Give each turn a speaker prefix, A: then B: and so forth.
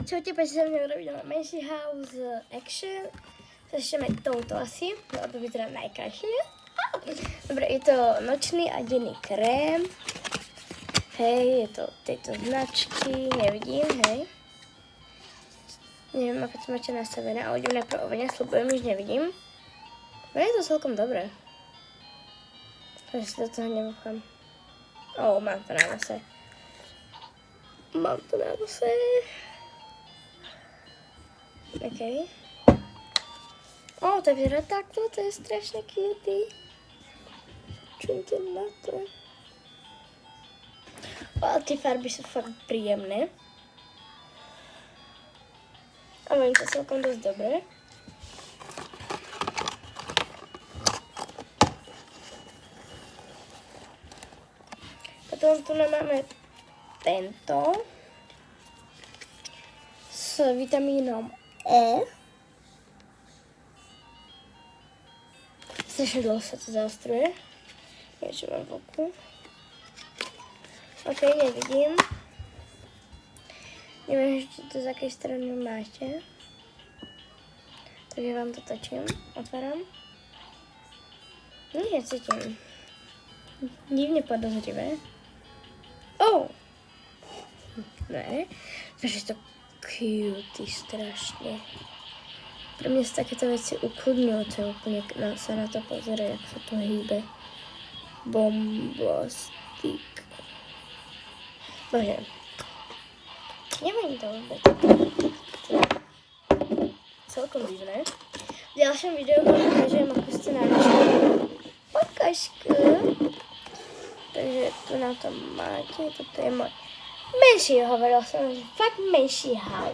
A: Čaute, počkej sa mňa urobiť menší house action. Začneme touto asi, lebo vyzerá najkrajšie. Dobre, je to nočný a denný krém. Hej, je to tejto značky, nevidím, hej. Neviem, ako to máte nastavené, ale idem najprv ovene, slúbujem, nič nevidím. No je to celkom dobré. Takže si do toho nebúcham. Mám to na nose. Mám to na nose. OK. To vyzerá takto, to je strašne cutie. Čujte na to. Tie farby sú fakt príjemné. A mám to celkom dosť dobre. Potom tu máme tento s vitamínom E. Strašne dlho sa to zaostruje. Niečo mám v oku. OK, nevidím. Neviem, či to z akej strany máte. Takže vám to točím. Otváram. Nič necítim. Divne podozrivé. Ne. Takže to cutie strašne. Pre mňa sú takéto veci ukludňujúce úplne sa na to pozerať, ako sa to hýbe. Bombastik. Bože. Neviem to vôbec. Celkom divné. V ďalšom videu vám ukážem, ako ste našli pokožku. Takže tu na to máte. Toto je môj menší, hovoril som, že fakt menší haul.